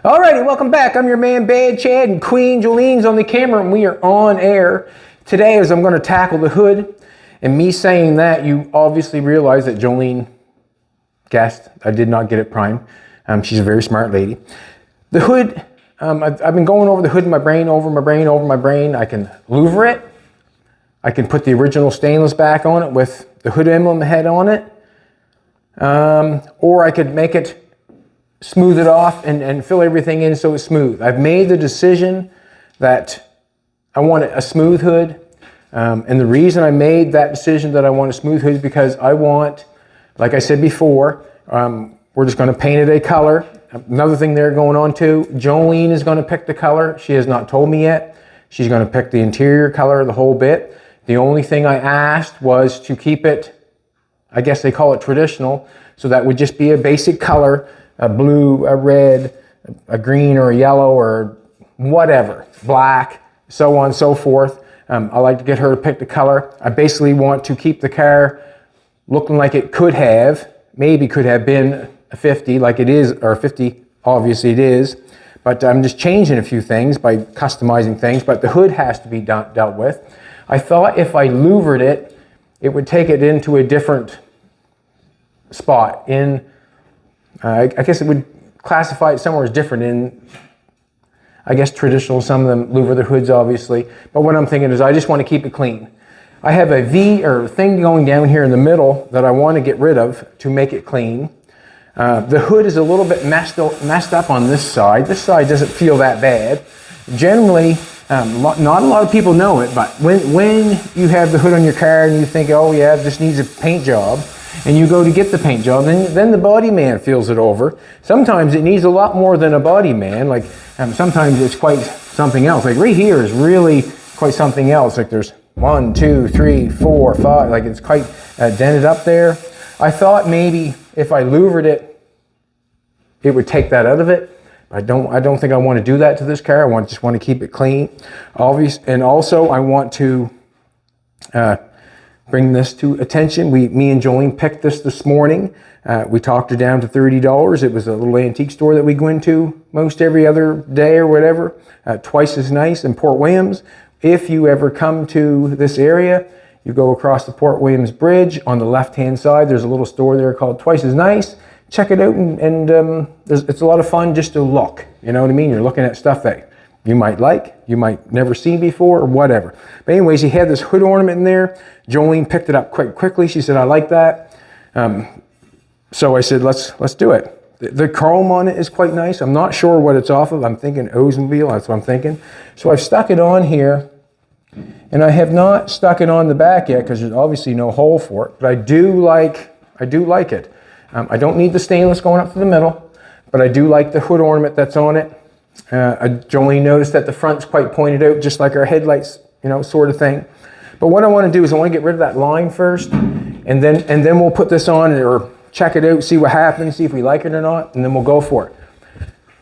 Alrighty, welcome back. I'm your man Bad Chad, and Queen Jolene's on the camera, and we are on air. Today, as I'm going to tackle the hood, and me saying that, you obviously realize that Jolene guessed I did not get it primed. She's a very smart lady. The hood, I've been going over the hood in my brain, over my brain. I can louver it. I can put the original stainless back on it with the hood emblem head on it. Or I could make it, smooth it off and fill everything in so it's smooth. I've made the decision that I want a smooth hood. And the reason I made that decision that I want a smooth hood is because I want, like I said before, we're just going to paint it a color. Another thing there going on too, Jolene is going to pick the color. She has not told me yet. She's going to pick the interior color of the whole bit. The only thing I asked was to keep it, I guess they call it traditional, so that would just be a basic color, a blue, a red, a green, or a yellow, or whatever, black, so on and so forth. I like to get her to pick the color. I basically want to keep the car looking like it could have, maybe could have been a 50 like it is, or a 50, obviously it is. But I'm just changing a few things by customizing things, but the hood has to be dealt with. I thought if I louvered it, it would take it into a different spot in, I guess it would classify it somewhere as different in, I guess, traditional. Some of them louver their hoods, obviously. But what I'm thinking is I just want to keep it clean. I have a V or thing going down here in the middle that I want to get rid of to make it clean. The hood is a little bit messed up on this side. This side doesn't feel that bad. Generally, not a lot of people know it, but when you have the hood on your car and you think, oh yeah, this needs a paint job, and you go to get the paint job, then the body man feels it over. Sometimes it needs a lot more than a body man. Like sometimes it's quite something else. Like right here is really quite something else. Like there's 1, 2, 3, 4, 5. Like it's quite dented up there. I thought maybe if I louvered it, it would take that out of it. I don't think I want to do that to this car. I just want to keep it clean. And also I want to bring this to attention. Me and Jolene picked this morning. We talked her down to $30. It was a little antique store that we go into most every other day or whatever. Twice as nice in Port Williams. If you ever come to this area, you go across the Port Williams Bridge. On the left-hand side, there's a little store there called Twice as Nice. Check it out, and it's a lot of fun just to look. You know what I mean? You're looking at stuff that you might like, you might never seen before, or whatever. But anyways, he had this hood ornament in there. Jolene picked it up quite quickly. She said, I like that. So I said, let's do it. The chrome on it is quite nice. I'm not sure what it's off of. I'm thinking Oldsmobile, that's what I'm thinking. So I've stuck it on here, and I have not stuck it on the back yet because there's obviously no hole for it, but I do like it. I don't need the stainless going up to the middle, but I do like the hood ornament that's on it. Jolene noticed that the front's quite pointed out, just like our headlights, you know, sort of thing. But what I want to do is I want to get rid of that line first, and then we'll put this on or check it out, see what happens, see if we like it or not, and then we'll go for it.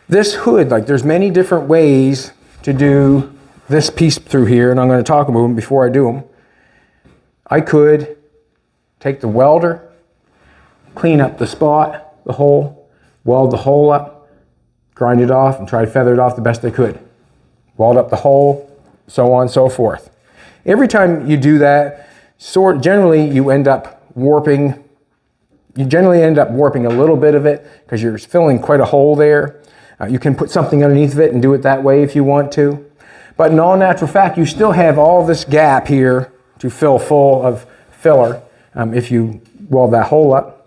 This hood, like there's many different ways to do this piece through here, and I'm going to talk about them before I do them. I could take the welder, clean up the spot, the hole, weld the hole up, grind it off, and try to feather it off the best I could. Weld up the hole, so on and so forth. Every time you do that, generally you end up warping. You generally end up warping a little bit of it because you're filling quite a hole there. You can put something underneath of it and do it that way if you want to. But in all natural fact, you still have all this gap here to fill full of filler if you weld that hole up.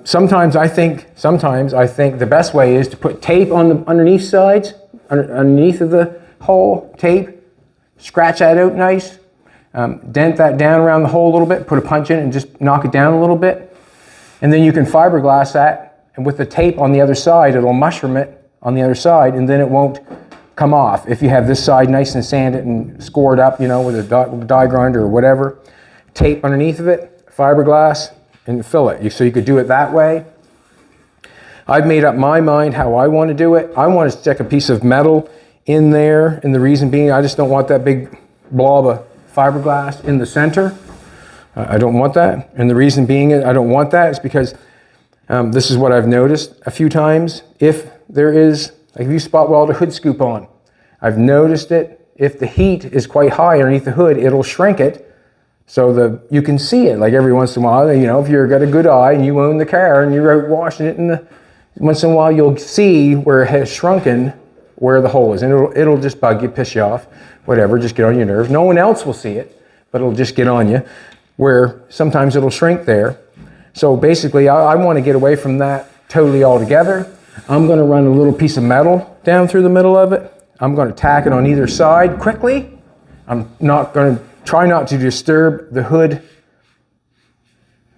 Sometimes I think the best way is to put tape on the underneath sides, underneath of the hole, tape, scratch that out nice, dent that down around the hole a little bit, put a punch in it and just knock it down a little bit. And then you can fiberglass that, and with the tape on the other side, it'll mushroom it on the other side, and then it won't come off. If you have this side nice and sanded and scored up, you know, with a die grinder or whatever, tape underneath of it, fiberglass, and fill it. So you could do it that way. I've made up my mind how I want to do it. I want to stick a piece of metal in there, and the reason being I just don't want that big blob of fiberglass in the center. I don't want that, and the reason being I don't want that is because this is what I've noticed a few times. If there is Like if you spot weld a hood scoop on, I've noticed it. If the heat is quite high underneath the hood, it'll shrink it so you can see it. Like every once in a while, you know, if you've got a good eye and you own the car and you're out washing it, once in a while you'll see where it has shrunken, where the hole is, and it'll just bug you, piss you off, whatever, just get on your nerves. No one else will see it, but it'll just get on you, where sometimes it'll shrink there. So basically, I want to get away from that totally altogether. I'm going to run a little piece of metal down through the middle of it. I'm going to tack it on either side quickly. I'm not going to try not to disturb the hood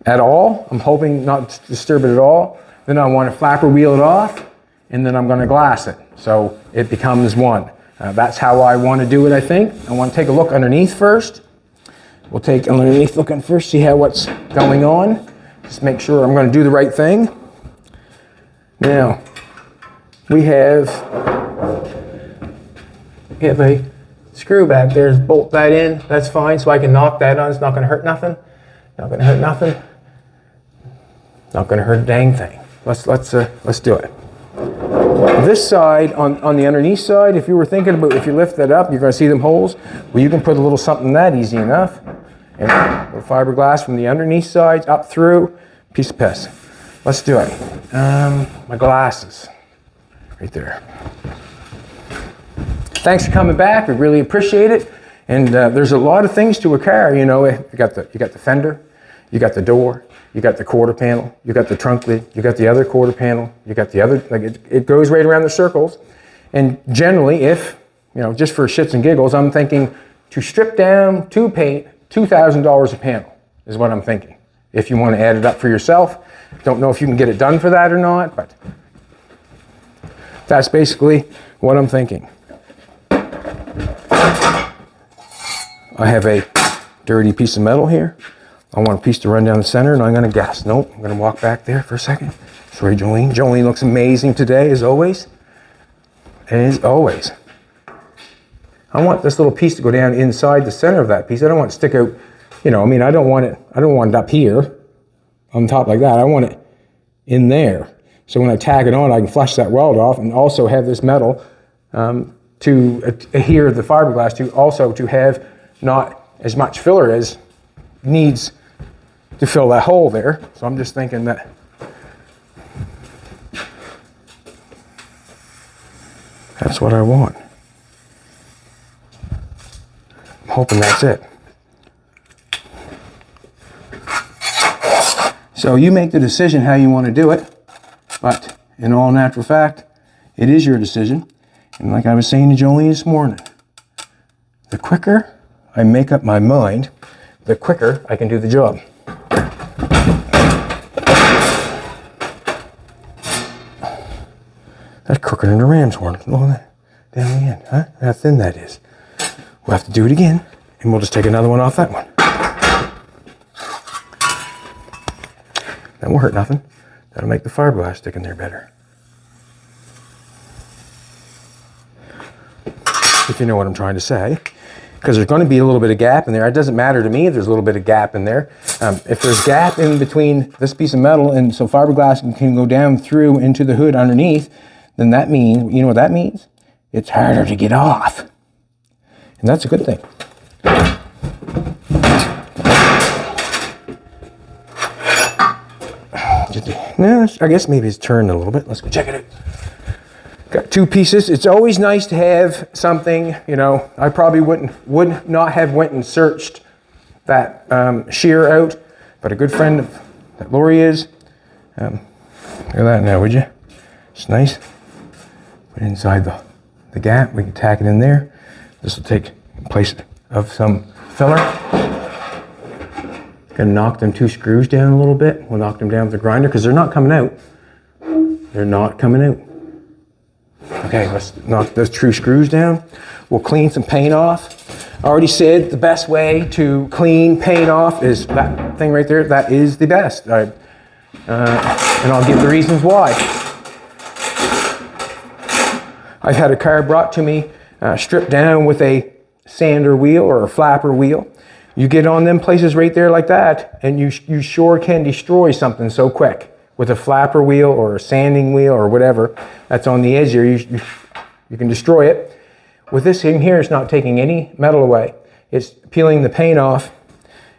at all. I'm hoping not to disturb it at all. Then I want to flapper wheel it off, and then I'm going to glass it so it becomes one. That's how I want to do it, I think. I want to take a look underneath first. We'll take underneath looking first, see what's going on. Just make sure I'm going to do the right thing. Now, we have a screw back there. Just bolt that in. That's fine, so I can knock that on. It's not going to hurt nothing. Not going to hurt nothing. Not going to hurt a dang thing. Let's do it. This side, on the underneath side, if you were thinking about if you lift that up, you're going to see them holes. Well, you can put a little something that easy enough. And a little fiberglass from the underneath sides up through. Piece of piss. Let's do it. My glasses. Right there. Thanks for coming back. We really appreciate it. And there's a lot of things to a car. You know, you got the fender, you got the door, you got the quarter panel, you got the trunk lid, you got the other quarter panel, you got the other. Like it goes right around the circles. And generally, if you know, just for shits and giggles, I'm thinking to strip down, to paint, $2,000 a panel is what I'm thinking. If you want to add it up for yourself, don't know if you can get it done for that or not, but that's basically what I'm thinking. I have a dirty piece of metal here. I want a piece to run down the center, and I'm going to guess. Nope, I'm going to walk back there for a second. Sorry, Jolene. Jolene looks amazing today, as always. As always. I want this little piece to go down inside the center of that piece. I don't want it to stick out, you know, I mean, I don't want it up here on top like that. I want it in there. So when I tag it on, I can flush that weld off and also have this metal to adhere the fiberglass to, also to have not as much filler as needs to fill that hole there. So I'm just thinking that that's what I want. I'm hoping that's it. So you make the decision how you want to do it, but in all natural fact, it is your decision. And like I was saying to Jolene this morning, the quicker I make up my mind, the quicker I can do the job. That's crooked than a ram's horn. Look at that. Down the end, huh? How thin that is. We'll have to do it again, and we'll just take another one off that one. That won't hurt nothing. That'll make the fiberglass stick in there better. If you know what I'm trying to say. Because there's going to be a little bit of gap in there. It doesn't matter to me if there's a little bit of gap in there. If there's gap in between this piece of metal and so fiberglass can go down through into the hood underneath, then that means, you know what that means? It's harder to get off. And that's a good thing. No, I guess maybe it's turned a little bit. Let's go check it out. Got two pieces. It's always nice to have something, you know, I probably would not have went and searched that shear out, but a good friend that Lori is, look at that now, would you? It's nice. Put it inside the gap. We can tack it in there. This will take place of some filler. Gonna knock them two screws down a little bit. We'll knock them down with the grinder because they're not coming out. They're not coming out. Okay, let's knock those true screws down. We'll clean some paint off. I already said the best way to clean paint off is that thing right there. That is the best. And I'll give the reasons why. I've had a car brought to me stripped down with a sander wheel or a flapper wheel. You get on them places right there like that, and you sure can destroy something so quick with a flapper wheel or a sanding wheel or whatever that's on the edge here, you can destroy it. With this thing here, it's not taking any metal away. It's peeling the paint off,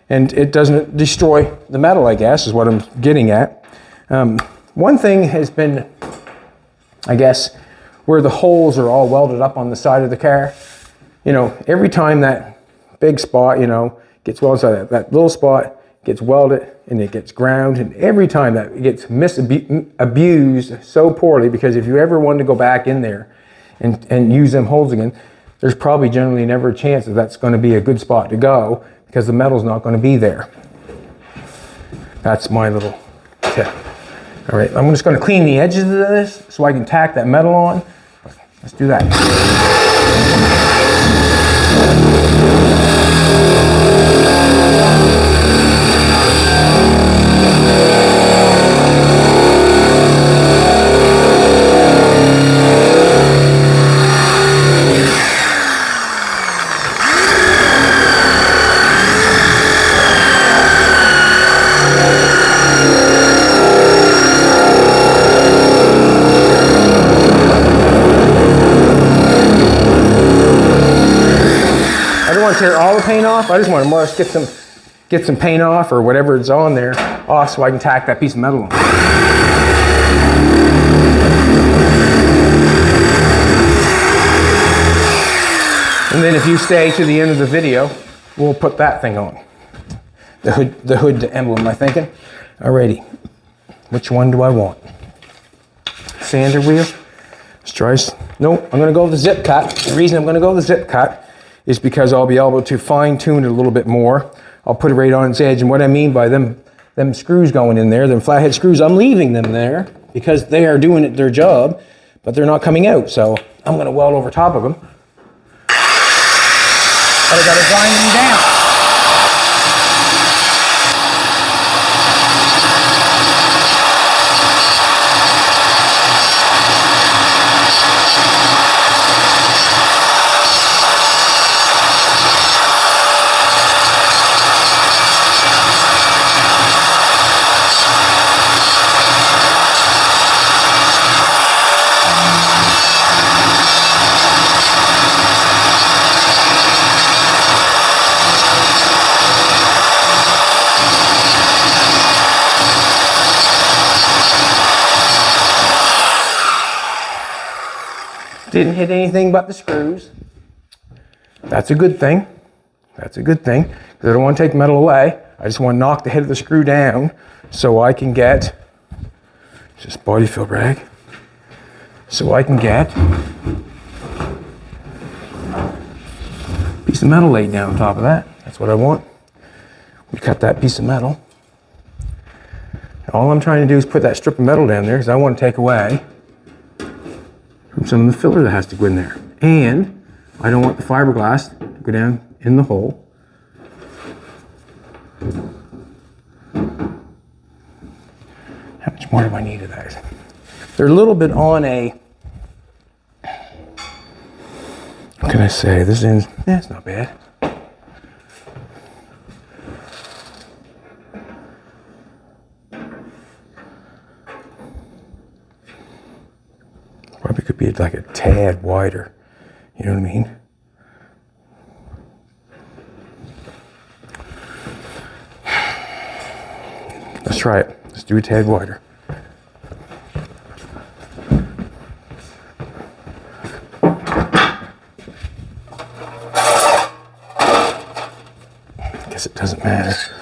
and it doesn't destroy the metal, I guess, is what I'm getting at. One thing has been, I guess, where the holes are all welded up on the side of the car. You know, every time that big spot, you know, gets welded, so that little spot gets welded and it gets ground, and every time that it gets abused so poorly, because if you ever wanted to go back in there and use them holes again, there's probably generally never a chance that that's going to be a good spot to go, because the metal's not going to be there. That's my little tip. All right, I'm just going to clean the edges of this so I can tack that metal on. Let's do that. Tear all the paint off. I just want to more or less get some paint off, or whatever is on there, off, so I can tack that piece of metal on. And then if you stay to the end of the video, we'll put that thing on. The hood emblem, I'm thinking. Alrighty, which one do I want? Sander wheel. Let's try. Nope, I'm going to go with the zip cut. The reason I'm going to go with the zip cut is because I'll be able to fine tune it a little bit more. I'll put it right on its edge, and what I mean by them screws going in there, them flathead screws, I'm leaving them there because they are doing their job, but they're not coming out, so I'm going to weld over top of them. But I got to grind them down. Didn't hit anything but the screws. That's a good thing. That's a good thing, because I don't want to take metal away. I just want to knock the head of the screw down so I can get, just body fill rag, so I can get a piece of metal laid down on top of that. That's what I want. We cut that piece of metal. All I'm trying to do is put that strip of metal down there, because I want to take away from some of the filler that has to go in there. And I don't want the fiberglass to go down in the hole. How much more do I need of that? They're a little bit on a, what can I say? This ends, it's not bad. Probably could be like a tad wider, you know what I mean? Let's try it. Let's do a tad wider. I guess it doesn't matter.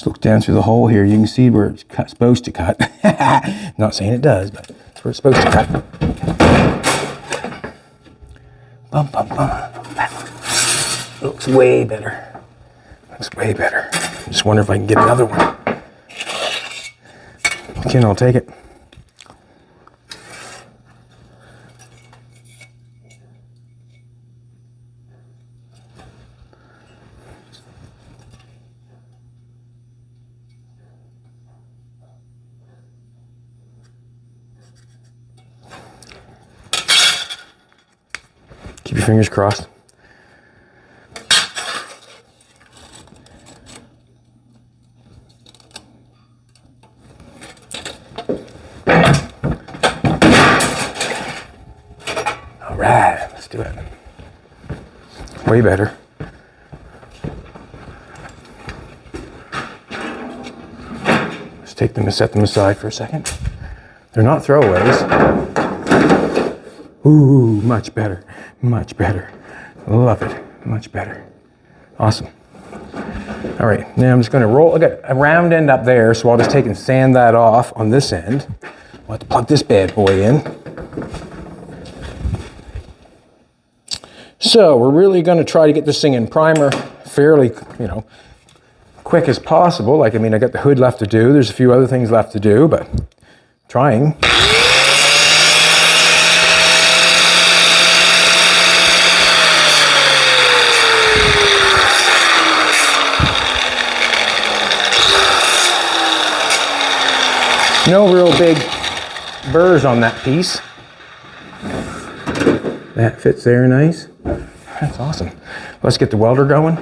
Look down through the hole here. You can see where it's supposed to cut. Not saying it does, but it's where it's supposed to cut. Bum, bum, bum. Looks way better. Looks way better. I just wonder if I can get another one. Okay, I'll take it. Keep your fingers crossed. All right, let's do it. Way better. Let's take them and set them aside for a second. They're not throwaways. Ooh, much better, much better. Love it, much better. Awesome. All right, now I'm just gonna roll, I got a round end up there, so I'll just take and sand that off on this end. I'll have to plug this bad boy in. So we're really gonna try to get this thing in primer fairly, quick as possible. Like, I mean, I got the hood left to do. There's a few other things left to do, but trying. No real big burrs on that piece. That fits there nice. That's awesome. Let's get the welder going.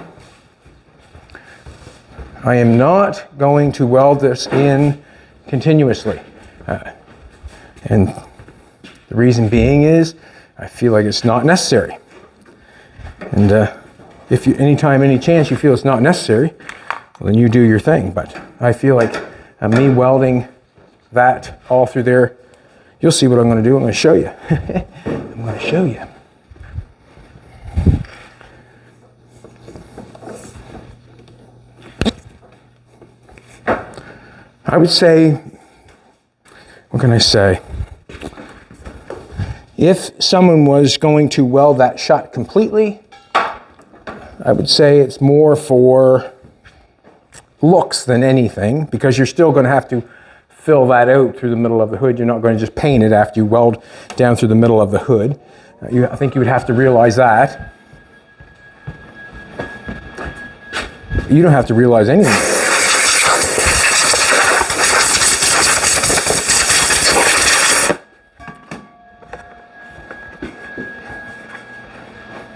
I am not going to weld this in continuously. And the reason being is I feel like it's not necessary. And if you, anytime, any chance you feel it's not necessary, well, then you do your thing. But I feel like me welding that all through there, you'll see what I'm going to do. I'm going to show you. I'm going to show you. I would say, what can I say? If someone was going to weld that shut completely, I would say it's more for looks than anything, because you're still going to have to fill that out through the middle of the hood. You're not going to just paint it after you weld down through the middle of the hood. I think you would have to realize that. You don't have to realize anything.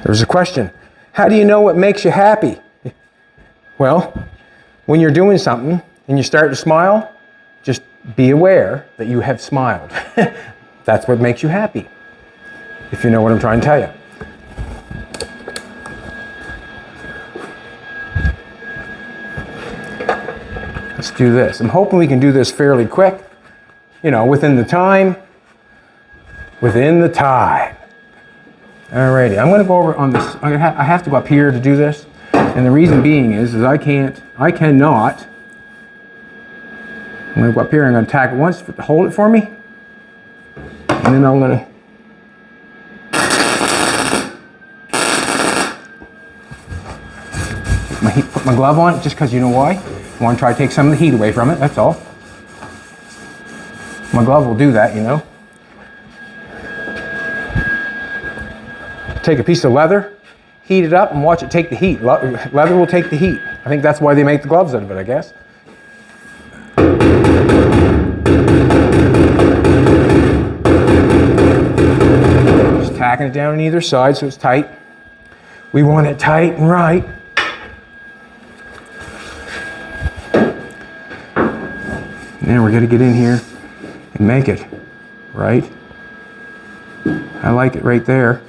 There's a question. How do you know what makes you happy? Well, when you're doing something and you start to smile, just be aware that you have smiled. That's what makes you happy, if you know what I'm trying to tell you. Let's do this. I'm hoping we can do this fairly quick, within the time. Within the time. Alrighty, I'm going to go over on this. I have to go up here to do this, and the reason being is I cannot. I'm going to go up here and I'm going to tack it once to hold it for me, and then I'm going to put my glove on it, just because you know why. I want to try to take some of the heat away from it, that's all. My glove will do that, Take a piece of leather, heat it up, and watch it take the heat. Leather will take the heat. I think that's why they make the gloves out of it, I guess. Just tacking it down on either side so it's tight. We want it tight and right. Now we're going to get in here and make it right. I like it right there.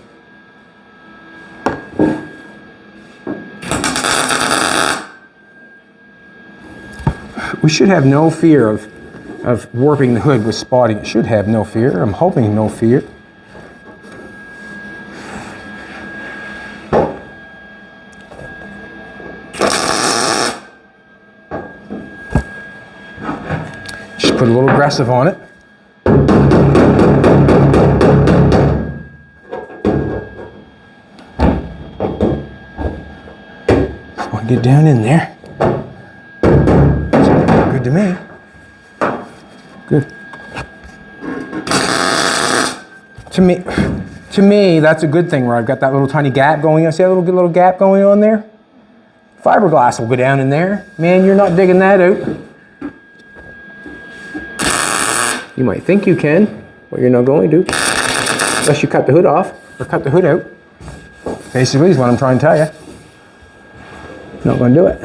We should have no fear of warping the hood with spotting. It should have no fear. I'm hoping no fear. Just put a little aggressive on it. Just want to get down in there. To me. Good. To me, that's a good thing where I've got that little tiny gap going on. See that little gap going on there? Fiberglass will go down in there. Man, you're not digging that out. You might think you can, but you're not going to. Unless you cut the hood off or cut the hood out. basically, is what I'm trying to tell you. Not going to do it.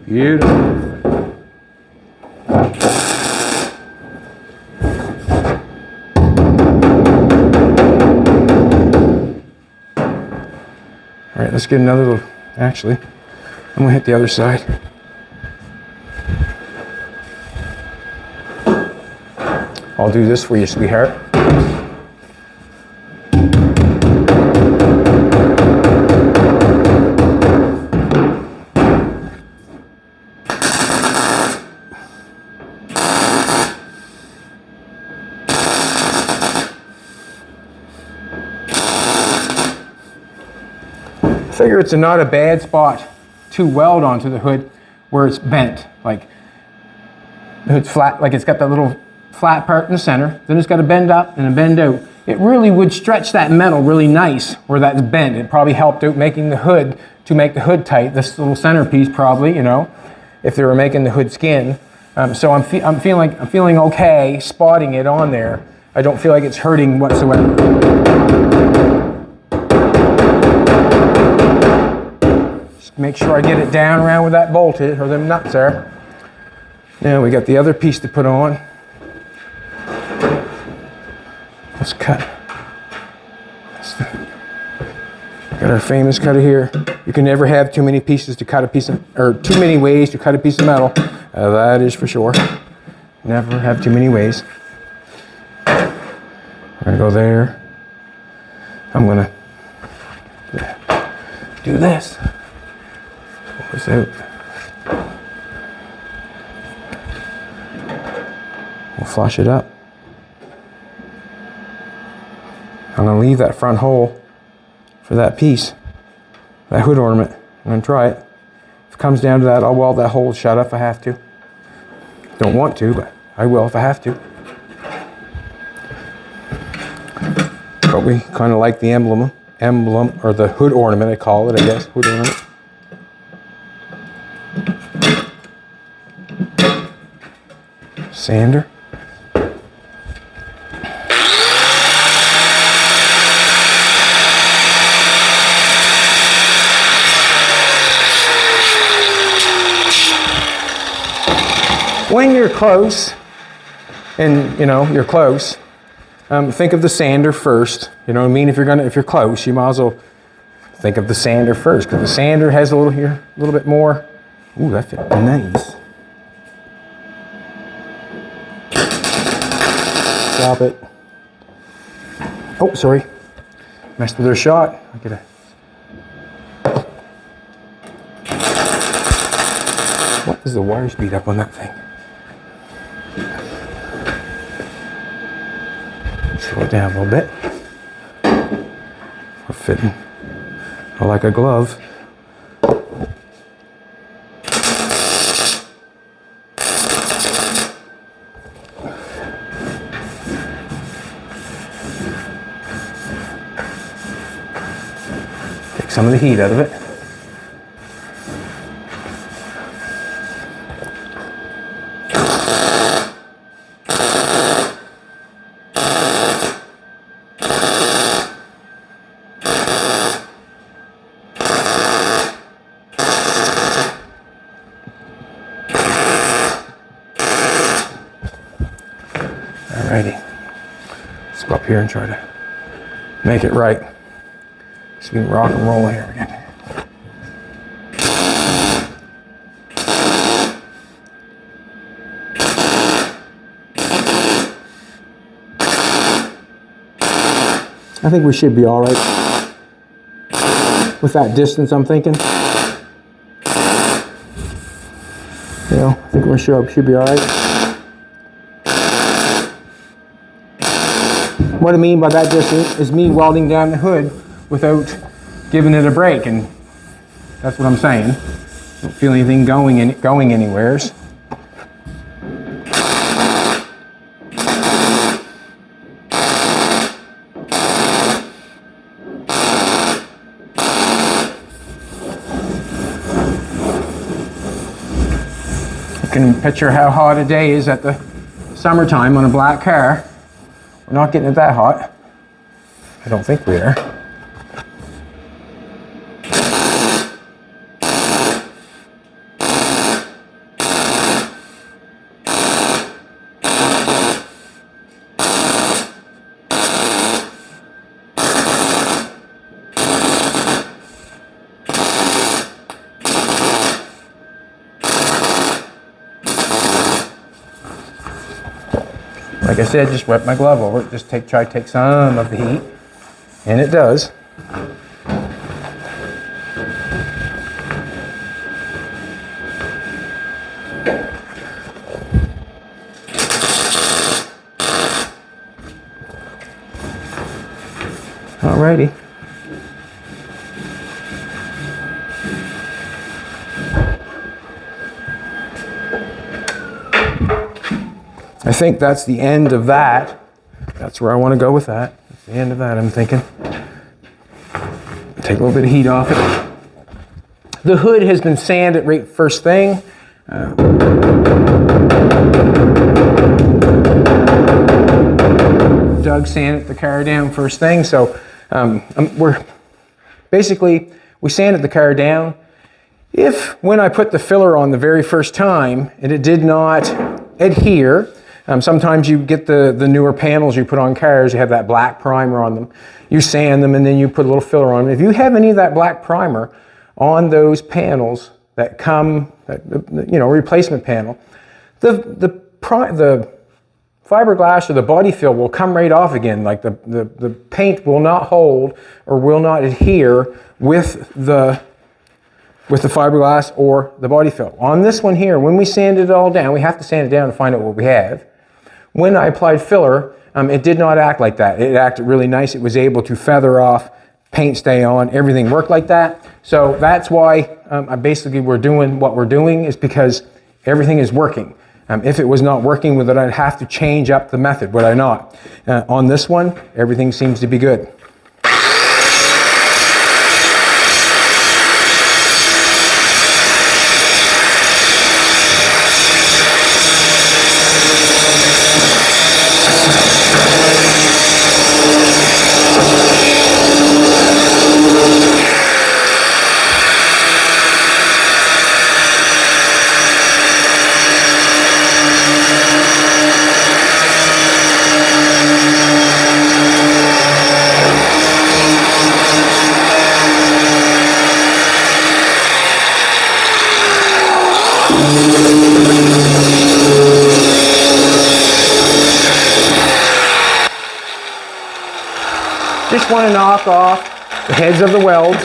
Beautiful. All right, let's get another little, actually, I'm going to hit the other side. I'll do this for you, sweetheart. I figure it's not a bad spot to weld onto the hood where it's bent, like the hood's flat, like it's got that little flat part in the center, then it's got to bend up and a bend out. It really would stretch that metal really nice where that's bent. It probably helped out making the hood, to make the hood tight, this little centerpiece probably, you know, if they were making the hood skin. So I'm feeling okay spotting it on there. I don't feel like it's hurting whatsoever. Just make sure I get it down around where that bolt is, or them nuts there. Now we got the other piece to put on. Let's cut. Got our famous cutter here. You can never have too many pieces to cut a piece of, or too many ways to cut a piece of metal. That is for sure. Never have too many ways. We're gonna go there. I'm gonna do this. Pull this out. We'll flush it up. I'm going to leave that front hole for that piece, that hood ornament. I'm going to try it. If it comes down to that, I'll weld that hole shut if I have to. Don't want to, but I will if I have to. But we kind of like the emblem, or the hood ornament, I call it, I guess, hood ornament. Sander. When you're close, and you know you're close, think of the sander first. You know what I mean? If you're close, you might as well think of the sander first, because the sander has a little here, a little bit more. Ooh, that fit nice. Stop it. Oh, sorry, messed with their shot. I get a. What is the wire speed up on that thing? Slow it down a little bit. We're fitting like a glove. Take some of the heat out of it. Alrighty, let's go up here and try to make it right. So we can rock and roll here again. I think we should be all right with that distance, I'm thinking. You know, I think we should be all right. What I mean by that distance is me welding down the hood without giving it a break, and that's what I'm saying. Don't feel anything going anywheres. You can picture how hot a day is at the summertime on a black car. We're not getting it that hot. I don't think we are. Like I said, just wet my glove over it. Just try to take some of the heat, and it does. Alrighty. I think that's the end of that. That's where I want to go with that. That's the end of that, I'm thinking. Take a little bit of heat off it. The hood has been sanded right first thing. Doug sanded the car down first thing, so we sanded the car down. If when I put the filler on the very first time and it did not adhere, sometimes you get the newer panels you put on cars, you have that black primer on them. You sand them and then you put a little filler on them. If you have any of that black primer on those panels that come, replacement panel, the fiberglass or the body fill will come right off again. Like the paint will not hold or will not adhere with the fiberglass or the body fill. On this one here, when we sand it all down, we have to sand it down to find out what we have. When I applied filler, it did not act like that. It acted really nice. It was able to feather off, paint stay on, everything worked like that. So that's why we're doing what we're doing, is because everything is working. If it was not working with it, I'd have to change up the method, would I not? On this one, everything seems to be good. Just want to knock off the heads of the welds.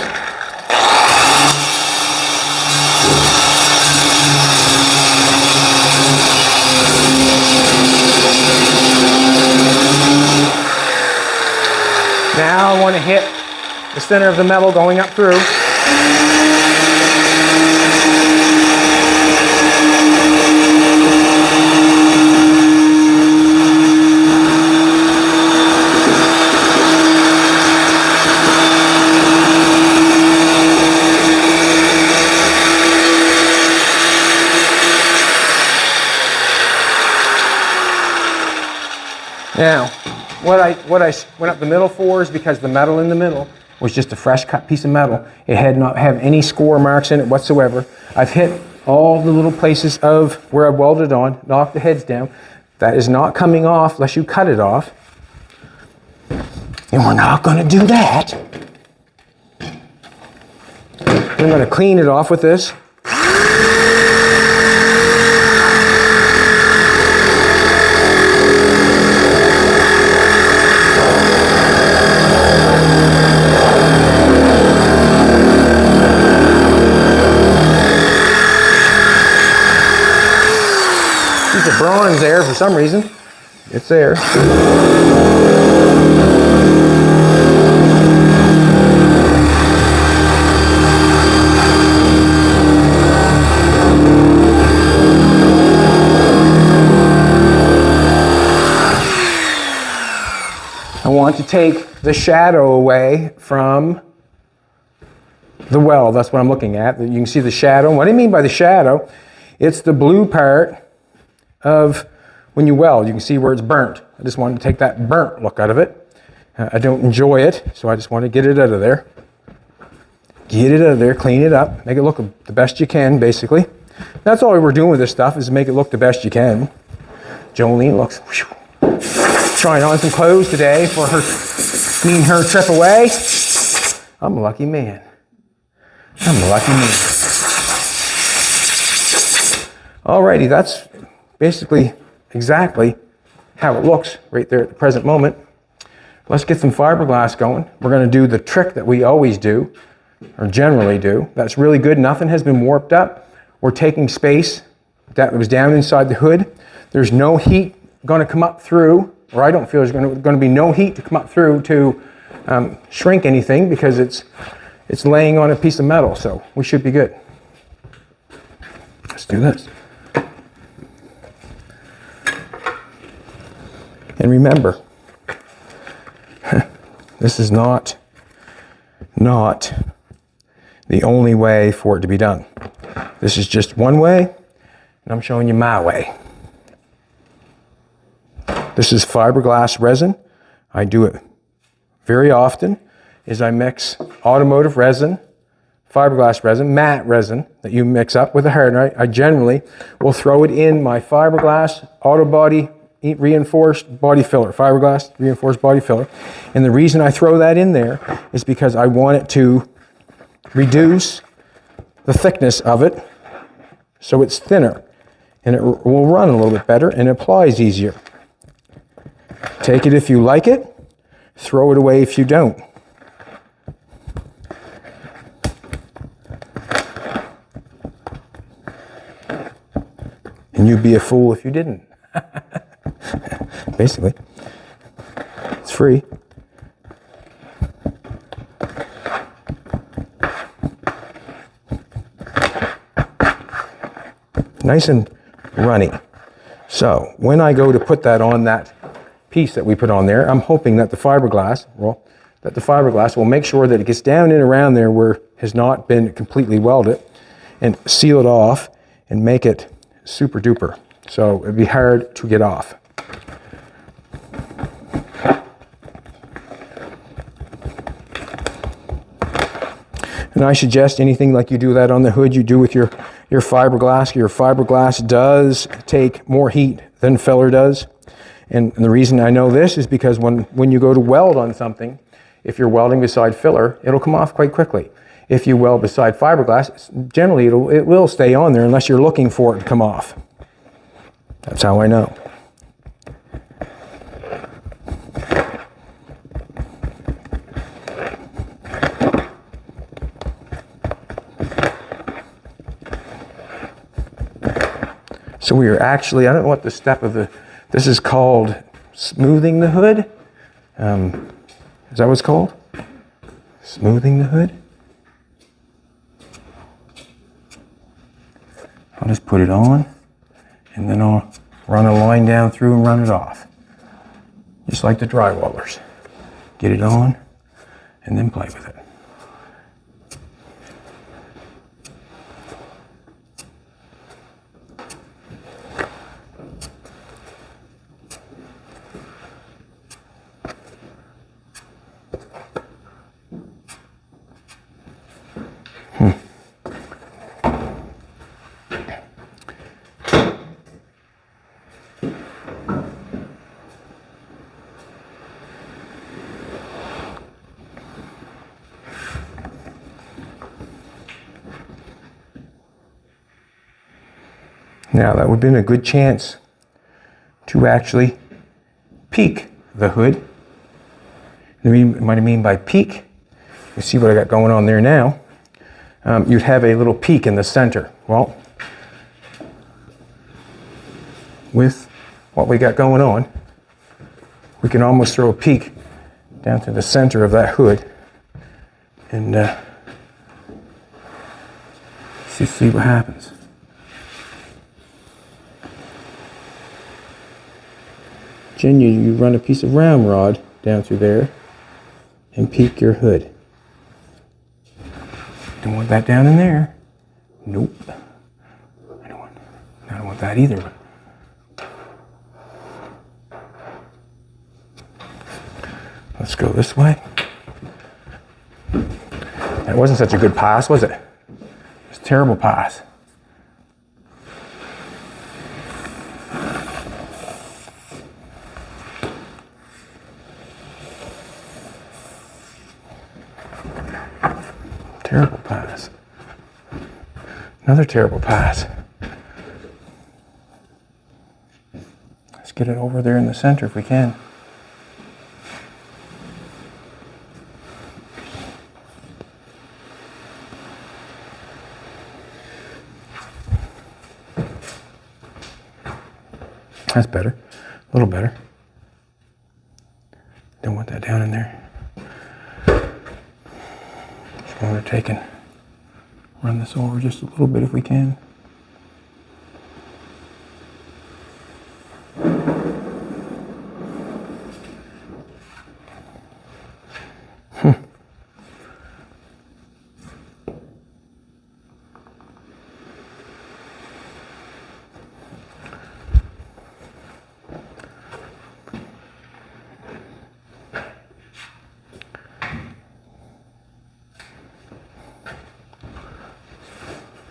Now I want to hit the center of the metal going up through. Now, what I went up the middle for is because the metal in the middle was just a fresh cut piece of metal. It had not have any score marks in it whatsoever. I've hit all the little places of where I welded on, knocked the heads down. That is not coming off unless you cut it off. And we're not going to do that. I'm going to clean it off with this. Piece of bronze there for some reason. It's there. I want to take the shadow away from the weld. That's what I'm looking at. You can see the shadow. What do you mean by the shadow? It's the blue part of when you weld, you can see where it's burnt. I just wanted to take that burnt look out of it. I don't enjoy it, so I just want to get it out of there. Get it out of there, clean it up, make it look the best you can, basically. That's all we're doing with this stuff, is make it look the best you can. Jolene looks, trying on some clothes today for me and her trip away. I'm a lucky man. I'm a lucky man. Alrighty, that's basically exactly how it looks right there at the present moment. Let's get some fiberglass going. We're going to do the trick that we always do, or generally do. That's really good. Nothing has been warped up. We're taking space that was down inside the hood. There's no heat going to come up through, or I don't feel there's going to be no heat to come up through to shrink anything, because it's laying on a piece of metal, so we should be good. Let's do this. And remember, this is not the only way for it to be done. This is just one way, and I'm showing you my way. This is fiberglass resin. I do it very often, is I mix automotive resin, fiberglass resin, matte resin that you mix up with a hardener. I generally will throw it in my fiberglass auto body reinforced body filler, fiberglass reinforced body filler. And the reason I throw that in there is because I want it to reduce the thickness of it so it's thinner, and it will run a little bit better and it applies easier. Take it if you like it, throw it away if you don't. And you'd be a fool if you didn't. Basically, it's free. Nice and runny. So when I go to put that on that piece that we put on there, I'm hoping that the fiberglass will make sure that it gets down and around there where it has not been completely welded, and seal it off and make it super duper. So it'd be hard to get off. And I suggest anything like you do that on the hood, you do with your fiberglass. Your fiberglass does take more heat than filler does. And the reason I know this is because when you go to weld on something, if you're welding beside filler, it'll come off quite quickly. If you weld beside fiberglass, generally it will stay on there unless you're looking for it to come off. That's how I know. So we are actually, I don't know what the step of this is called, smoothing the hood? Is that what it's called? Smoothing the hood? I'll just put it on, and then I'll run a line down through and run it off. Just like the drywallers. Get it on, and then play with it. Now that would have been a good chance to actually peek the hood. What I mean by peek, you see what I got going on there now. You'd have a little peak in the center. Well, with what we got going on, we can almost throw a peek down to the center of that hood and see what happens. Then you run a piece of round rod down through there and peek your hood. Don't want that down in there. Nope. I don't want that either. Let's go this way. That wasn't such a good pass, was it? It was a terrible pass. Terrible pass. Another terrible pass. Let's get it over there in the center if we can. That's better. A little better. Don't want that down in there. Just going to take and run this over just a little bit if we can.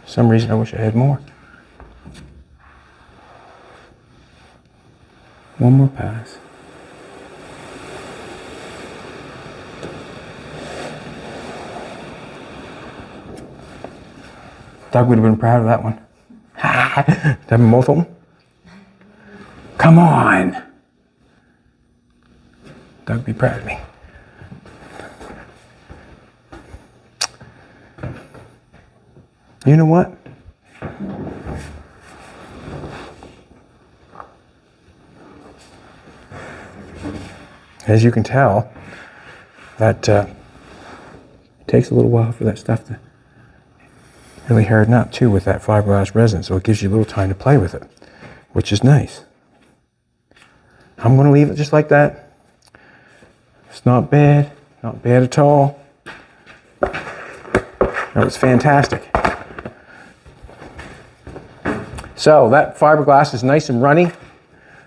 For some reason I wish I had more. One more pass. Doug would have been proud of that one. Have both of them? Come on! Doug would be proud of me. You know what? As you can tell, that it takes a little while for that stuff to really harden up too with that fiberglass resin, so it gives you a little time to play with it, which is nice. I'm going to leave it just like that. It's not bad at all. That was fantastic. So that fiberglass is nice and runny.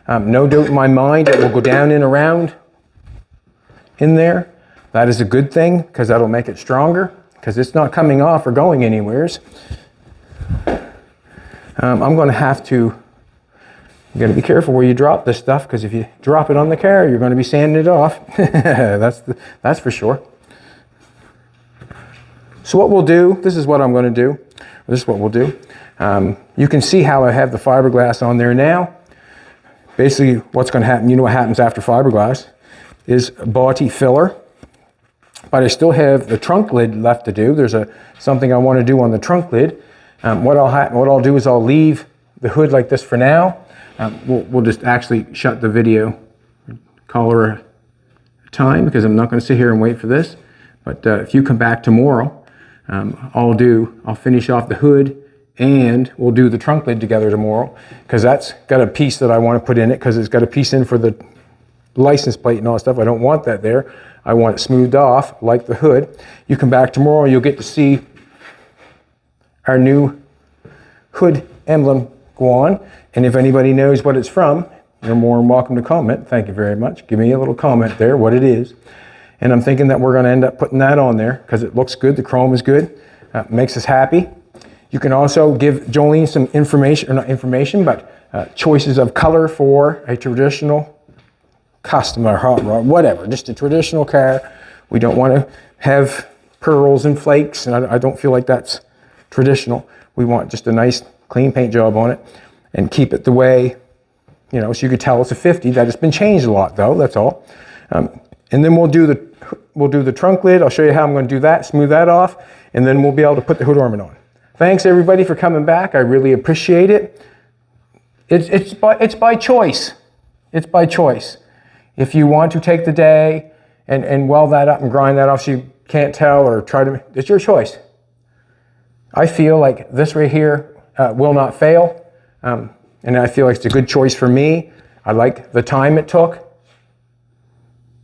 No doubt in my mind it will go down and around in there. That is a good thing because that'll make it stronger because it's not coming off or going anywheres. I'm going to have to, you got to be careful where you drop this stuff because if you drop it on the car, you're going to be sanding it off. That's for sure. So what we'll do, this is what I'm going to do. This is what we'll do. You can see how I have the fiberglass on there now. Basically, what's going to happen, you know what happens after fiberglass, is body filler. But I still have the trunk lid left to do. There's something I want to do on the trunk lid. What I'll do is I'll leave the hood like this for now. We'll just actually shut the video, call her a time because I'm not going to sit here and wait for this. But if you come back tomorrow, I'll finish off the hood and we'll do the trunk lid together tomorrow because that's got a piece that I want to put in it because it's got a piece in for the license plate and all that stuff. I don't want that there. I want it smoothed off like the hood. You come back tomorrow, you'll get to see our new hood emblem go on. And if anybody knows what it's from, you're more than welcome to comment. Thank you very much. Give me a little comment there, what it is. And I'm thinking that we're going to end up putting that on there because it looks good. The chrome is good. Makes us happy. You can also give Jolene some information, or not information, but choices of color for a traditional custom or hot rod, whatever, just a traditional car. We don't want to have pearls and flakes, and I don't feel like that's traditional. We want just a nice clean paint job on it and keep it the way, you know, so you could tell it's a 50. That has been changed a lot though, that's all. And then we'll do the trunk lid. I'll show you how I'm going to do that, smooth that off, and then we'll be able to put the hood ornament on. Thanks everybody for coming back. I really appreciate it. It's by choice. It's by choice. If you want to take the day and weld that up and grind that off so you can't tell or try to, it's your choice. I feel like this right here will not fail. And I feel like it's a good choice for me. I like the time it took.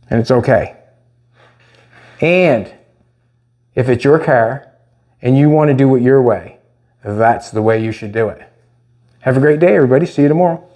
And it's okay. And if it's your car and you want to do it your way, that's the way you should do it. Have a great day, everybody. See you tomorrow.